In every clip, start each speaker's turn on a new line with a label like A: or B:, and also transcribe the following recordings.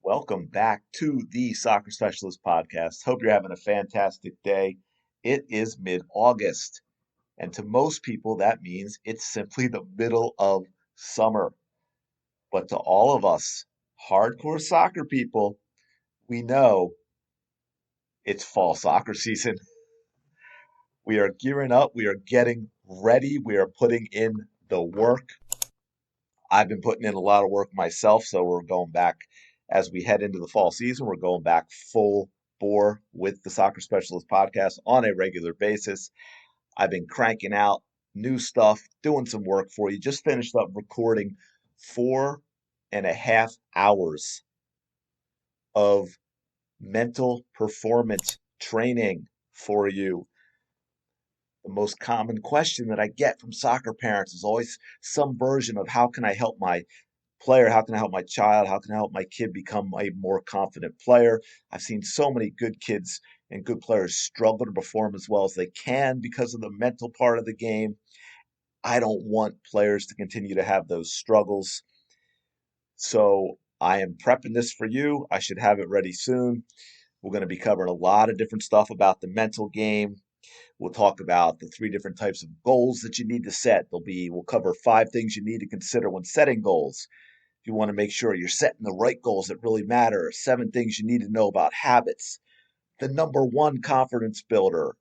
A: Welcome back to the Soccer Specialist Podcast. Hope you're having a fantastic day. It is mid August, and to most people, that means it's simply the middle of summer. But to all of us hardcore soccer people, we know it's fall soccer season. We are gearing up, we are getting ready, we are putting in the work. I've been putting in a lot of work myself, so we're going back as we head into the fall season. We're going back full bore with the Soccer Specialist podcast on a regular basis. I've been cranking out new stuff, doing some work for you. Just finished up recording 4.5 hours of mental performance training for you. The most common question that I get from soccer parents is always some version of how can I help my player? How can I help my child? How can I help my kid become a more confident player? I've seen so many good kids and good players struggle to perform as well as they can because of the mental part of the game. I don't want players to continue to have those struggles. So I am prepping this for you. I should have it ready soon. We're going to be covering a lot of different stuff about the mental game. We'll talk about the three different types of goals that you need to set. We'll cover 5 things you need to consider when setting goals. You want to make sure you're setting the right goals that really matter. 7 things you need to know about habits. The number one confidence builder.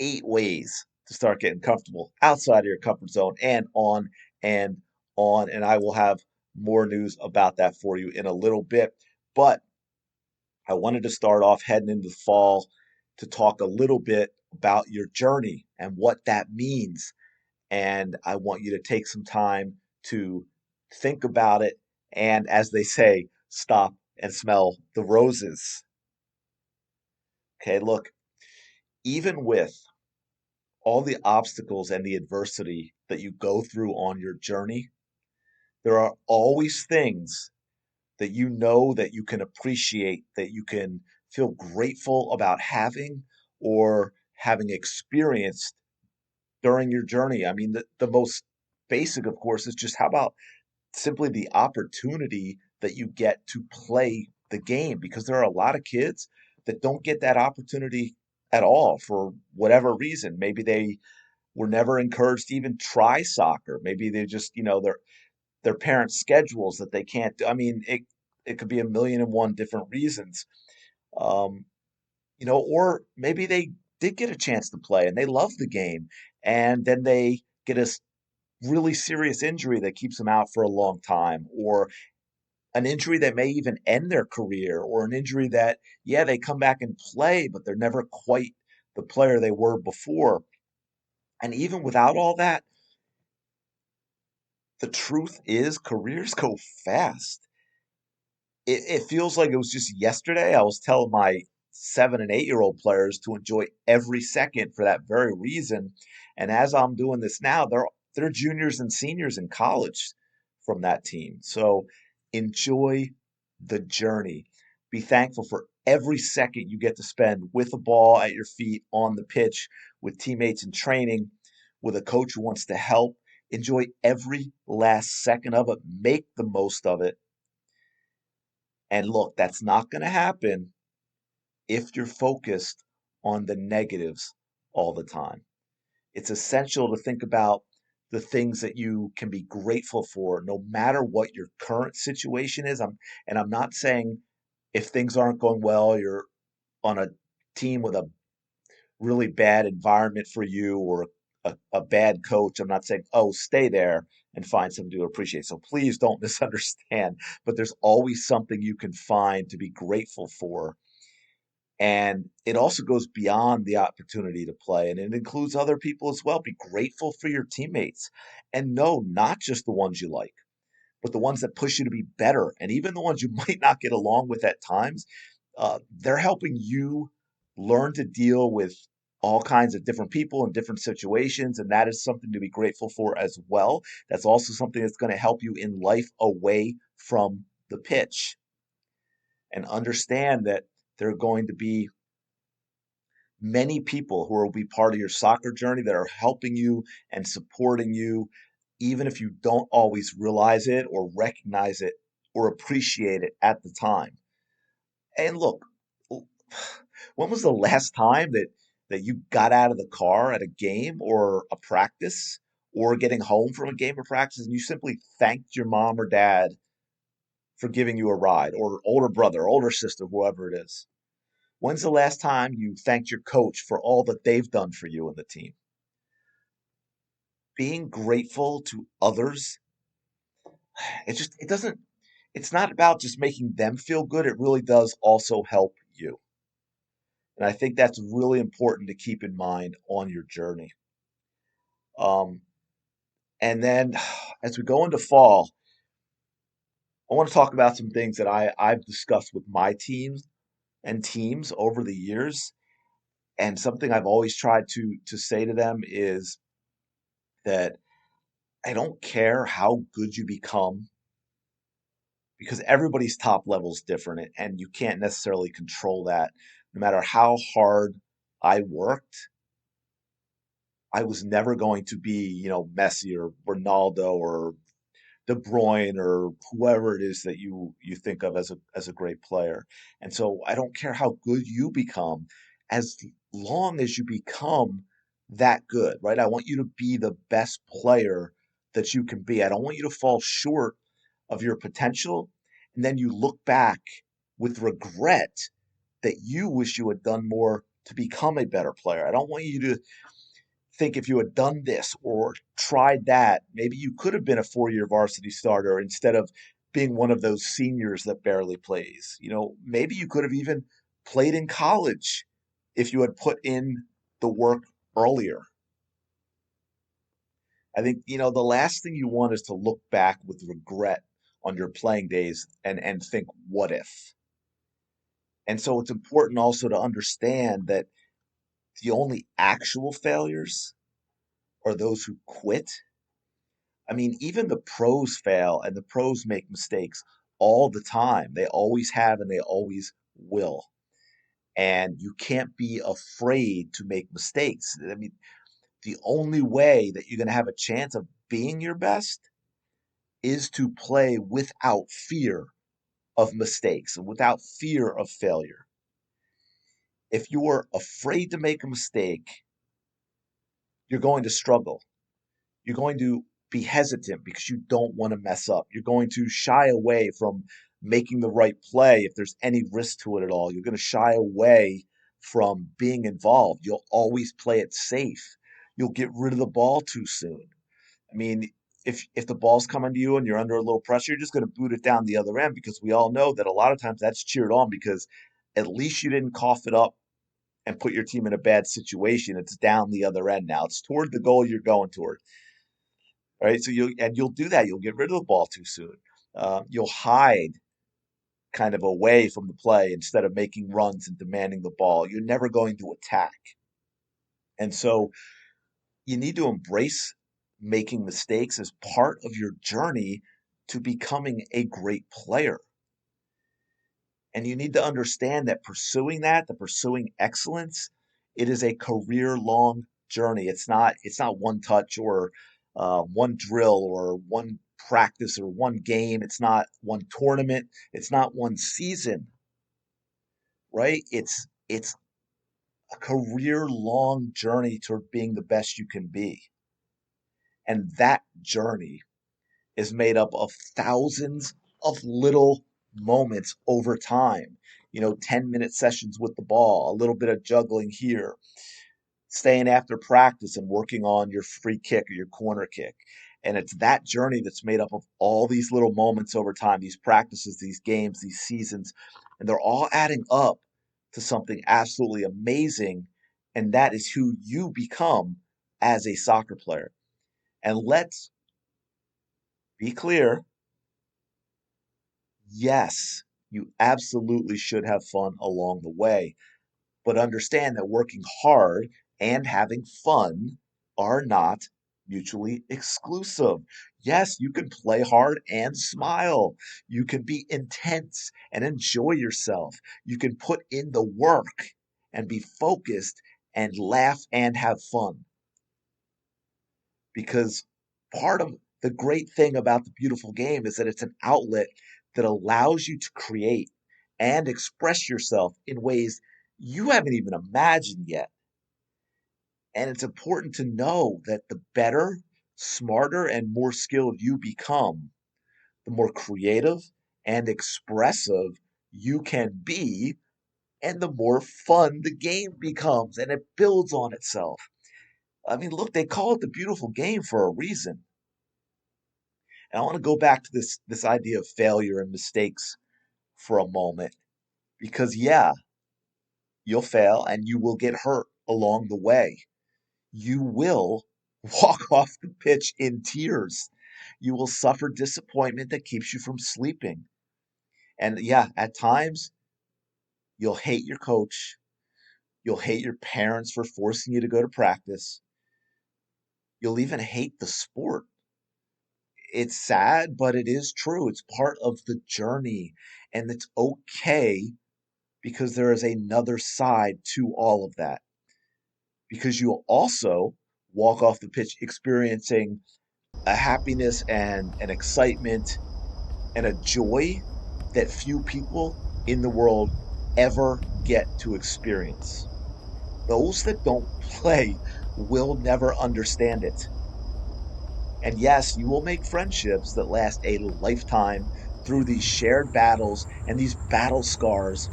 A: 8 ways to start getting comfortable outside of your comfort zone and on and on. And I will have more news about that for you in a little bit. But I wanted to start off heading into the fall to talk a little bit about your journey and what that means. And I want you to take some time to think about it and, as they say, stop and smell the roses. Okay, look, even with all the obstacles and the adversity that you go through on your journey, there are always things that you know that you can appreciate, that you can feel grateful about having or having experienced during your journey. I mean, the most basic, of course, is just how about simply the opportunity that you get to play the game because there are a lot of kids that don't get that opportunity at all for whatever reason. Maybe they were never encouraged to even try soccer. Maybe they just, their parents' schedules that they can't do. I mean, it could be a million and one different reasons. Um, or maybe they did get a chance to play and they love the game and then they get a really serious injury that keeps them out for a long time, or an injury that may even end their career, or an injury that, yeah, they come back and play, but they're never quite the player they were before. And even without all that, the truth is careers go fast. It feels like it was just yesterday. I was telling my 7 and 8 year old players to enjoy every second for that very reason. And as I'm doing this now, they're juniors and seniors in college from that team. So enjoy the journey. Be thankful for every second you get to spend with a ball at your feet on the pitch, with teammates in training, with a coach who wants to help. Enjoy every last second of it. Make the most of it. And look, that's not going to happen if you're focused on the negatives all the time. It's essential to think about the things that you can be grateful for, no matter what your current situation is. I'm not saying if things aren't going well, you're on a team with a really bad environment for you or a bad coach. I'm not saying, oh, stay there and find something to appreciate. So please don't misunderstand. But there's always something you can find to be grateful for. And it also goes beyond the opportunity to play, and it includes other people as well. Be grateful for your teammates and know not just the ones you like, but the ones that push you to be better. And even the ones you might not get along with at times, they're helping you learn to deal with all kinds of different people in different situations. And that is something to be grateful for as well. That's also something that's going to help you in life away from the pitch. And understand that there are going to be many people who will be part of your soccer journey that are helping you and supporting you, even if you don't always realize it or recognize it or appreciate it at the time. And look, when was the last time that you got out of the car at a game or a practice or getting home from a game or practice and you simply thanked your mom or dad for giving you a ride, or older brother, older sister, whoever it is? When's the last time you thanked your coach for all that they've done for you and the team? Being grateful to others, it doesn't, it's not about just making them feel good. It really does also help you. And I think that's really important to keep in mind on your journey. Um, and then as we go into fall, I want to talk about some things that I've discussed with my teams and teams over the years. And something I've always tried to say to them is that I don't care how good you become because everybody's top level is different and you can't necessarily control that. No matter how hard I worked, I was never going to be, Messi or Ronaldo or De Bruyne or whoever it is that you think of as a great player. And so I don't care how good you become, as long as you become that good, right? I want you to be the best player that you can be. I don't want you to fall short of your potential, and then you look back with regret that you wish you had done more to become a better player. I don't want you to think if you had done this or tried that, maybe you could have been a 4 year varsity starter instead of being one of those seniors that barely plays. Maybe you could have even played in college if you had put in the work earlier. I think, the last thing you want is to look back with regret on your playing days and think, what if? And so it's important also to understand that the only actual failures are those who quit. I mean, even the pros fail and the pros make mistakes all the time. They always have and they always will. And you can't be afraid to make mistakes. I mean, the only way that you're going to have a chance of being your best is to play without fear of mistakes and without fear of failure. If you're afraid to make a mistake, you're going to struggle. You're going to be hesitant because you don't want to mess up. You're going to shy away from making the right play if there's any risk to it at all. You're going to shy away from being involved. You'll always play it safe. You'll get rid of the ball too soon. I mean, if the ball's coming to you and you're under a little pressure, you're just going to boot it down the other end because we all know that a lot of times that's cheered on because at least you didn't cough it up and put your team in a bad situation. It's down the other end now. It's toward the goal you're going toward. Right? So you'll do that. You'll get rid of the ball too soon. You'll hide kind of away from the play instead of making runs and demanding the ball. You're never going to attack. And so you need to embrace making mistakes as part of your journey to becoming a great player. And you need to understand that the pursuing excellence, it is a career-long journey. It's not one touch or one drill or one practice or one game. It's not one tournament. It's not one season, right? It's a career-long journey toward being the best you can be. And that journey is made up of thousands of little moments over time. 10-minute sessions with the ball, a little bit of juggling here, staying after practice and working on your free kick or your corner kick. And it's that journey that's made up of all these little moments over time, these practices, these games, these seasons, and they're all adding up to something absolutely amazing. And that is who you become as a soccer player. And let's be clear. Yes, you absolutely should have fun along the way, but understand that working hard and having fun are not mutually exclusive. Yes, you can play hard and smile. You can be intense and enjoy yourself. You can put in the work and be focused and laugh and have fun because part of the great thing about the beautiful game is that it's an outlet that allows you to create and express yourself in ways you haven't even imagined yet. And it's important to know that the better, smarter, and more skilled you become, the more creative and expressive you can be, and the more fun the game becomes, and it builds on itself. I mean, look, they call it the beautiful game for a reason. And I want to go back to this idea of failure and mistakes for a moment, because yeah, you'll fail and you will get hurt along the way. You will walk off the pitch in tears. You will suffer disappointment that keeps you from sleeping. And yeah, at times you'll hate your coach. You'll hate your parents for forcing you to go to practice. You'll even hate the sport. It's sad, but it is true. It's part of the journey. And it's okay because there is another side to all of that. Because you'll also walk off the pitch experiencing a happiness and an excitement and a joy that few people in the world ever get to experience. Those that don't play will never understand it. And yes, you will make friendships that last a lifetime through these shared battles and these battle scars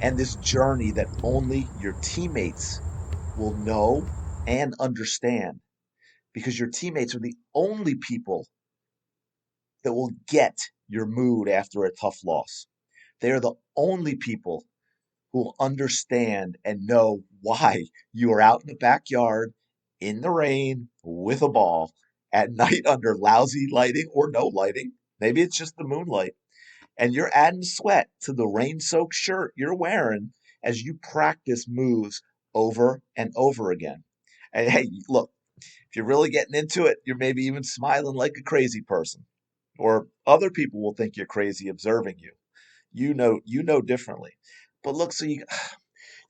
A: and this journey that only your teammates will know and understand, because your teammates are the only people that will get your mood after a tough loss. They are the only people who will understand and know why you are out in the backyard in the rain with a ball at night under lousy lighting or no lighting. Maybe it's just the moonlight. And you're adding sweat to the rain soaked shirt you're wearing as you practice moves over and over again. And hey, look, if you're really getting into it, you're maybe even smiling like a crazy person. Or other people will think you're crazy observing you. You know differently. But look, so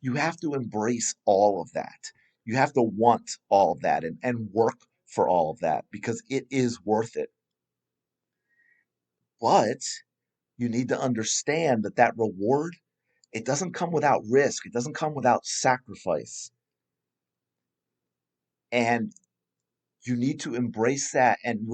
A: you have to embrace all of that. You have to want all of that and work for all of that because it is worth it. But you need to understand that that reward, it doesn't come without risk. It doesn't come without sacrifice. And you need to embrace that and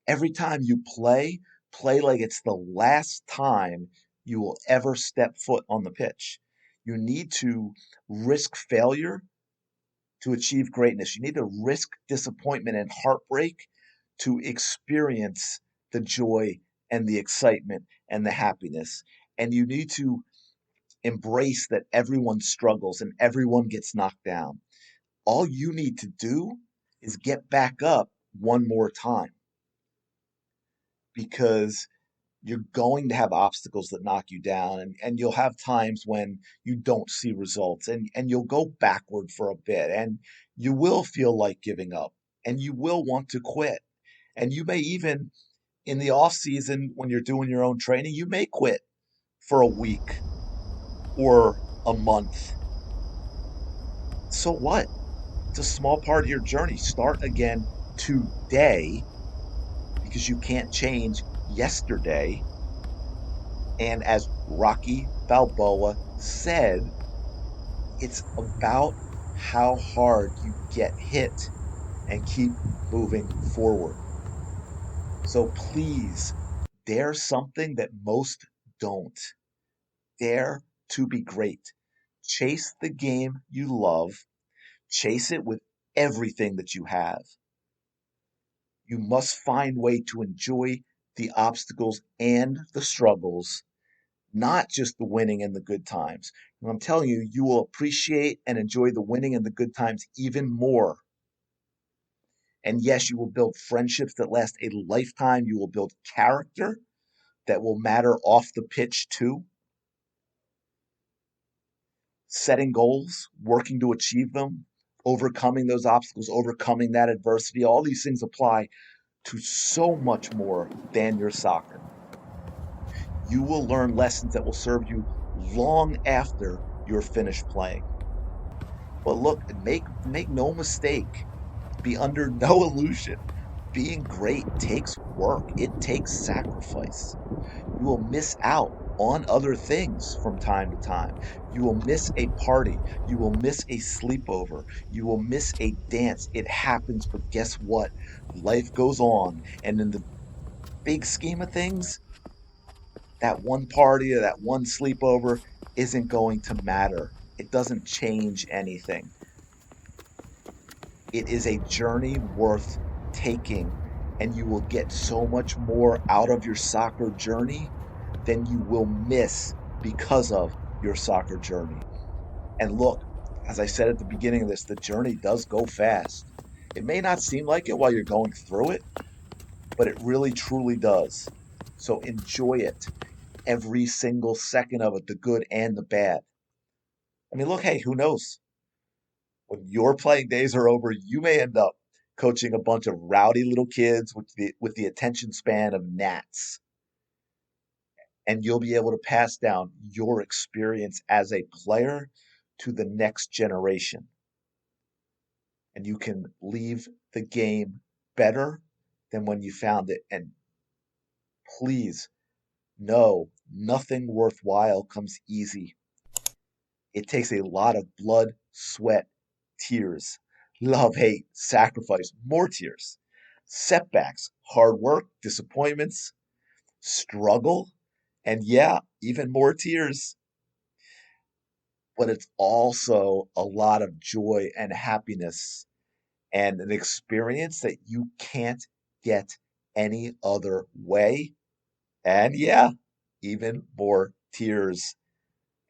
A: every time you play like it's the last time you will ever step foot on the pitch. You need to risk failure to achieve greatness. You need to risk disappointment and heartbreak to experience the joy and the excitement and the happiness. And you need to embrace that everyone struggles and everyone gets knocked down. All you need to do is get back up one more time, because you're going to have obstacles that knock you down, and you'll have times when you don't see results, and you'll go backward for a bit, and you will feel like giving up, and you will want to quit, and you may even in the off season when you're doing your own training, you may quit for a week or a month. So what? It's a small part of your journey. Start again today, because you can't change yesterday. And as Rocky Balboa said, it's about how hard you get hit and keep moving forward. So please, dare something that most don't. Dare to be great. Chase the game you love. Chase it with everything that you have. You must find way to enjoy the obstacles and the struggles, not just the winning and the good times. And I'm telling you, you will appreciate and enjoy the winning and the good times even more. And yes, you will build friendships that last a lifetime. You will build character that will matter off the pitch too. Setting goals, working to achieve them, overcoming those obstacles, overcoming that adversity, all these things apply to so much more than your soccer. You will learn lessons that will serve you long after you're finished playing. But look, make no mistake, be under no illusion. Being great takes work. It takes sacrifice. You will miss out on other things from time to time. You will miss a party. You will miss a sleepover. You will miss a dance. It happens, but guess what? Life goes on. And in the big scheme of things, that one party or that one sleepover isn't going to matter. It doesn't change anything. It is a journey worth taking, and you will get so much more out of your soccer journey than you will miss because of your soccer journey. And look, as I said at the beginning of this, the journey does go fast. It may not seem like it while you're going through it, but it really truly does. So enjoy it, every single second of it, the good and the bad. I mean, look, hey, who knows? When your playing days are over, you may end up coaching a bunch of rowdy little kids with the attention span of gnats, and you'll be able to pass down your experience as a player to the next generation. And you can leave the game better than when you found it. And please know nothing worthwhile comes easy. It takes a lot of blood, sweat, tears, love, hate, sacrifice, more tears, setbacks, hard work, disappointments, struggle, and yeah, even more tears. But it's also a lot of joy and happiness and an experience that you can't get any other way. And yeah, even more tears.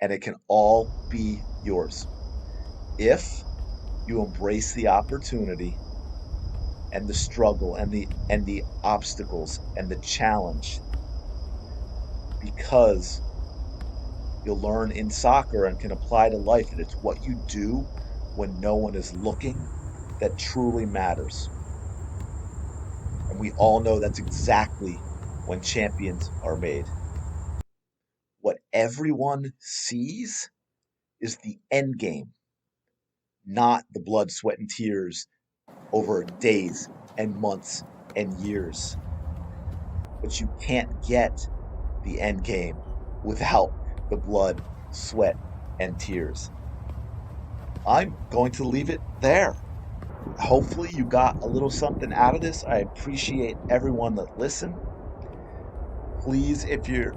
A: And it can all be yours if you embrace the opportunity and the struggle and the obstacles and the challenge, because you'll learn in soccer and can apply to life, and it's what you do when no one is looking that truly matters. And we all know that's exactly when champions are made. What everyone sees is the end game, not the blood, sweat, and tears over days and months and years. But you can't get the end game without the blood, sweat, and tears. I'm going to leave it there. Hopefully, you got a little something out of this. I appreciate everyone that listened. Please, if you're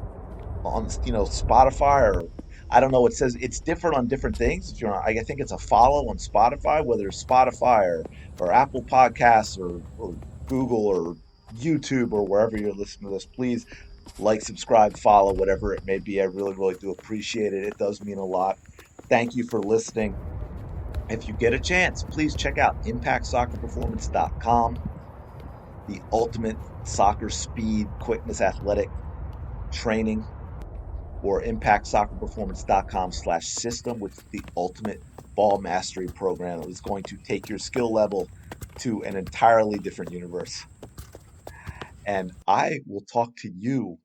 A: on Spotify, or I don't know, it says it's different on different things. If you're on, I think it's a follow on Spotify, whether it's Spotify or Apple Podcasts or Google or YouTube or wherever you're listening to this, please like, subscribe, follow, whatever it may be. I really, really do appreciate it. It does mean a lot. Thank you for listening. If you get a chance, please check out impactsoccerperformance.com, the ultimate soccer speed, quickness, athletic training, or impactsoccerperformance.com/system, which is the ultimate ball mastery program that is going to take your skill level to an entirely different universe. And I will talk to you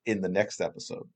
A: in the next episode.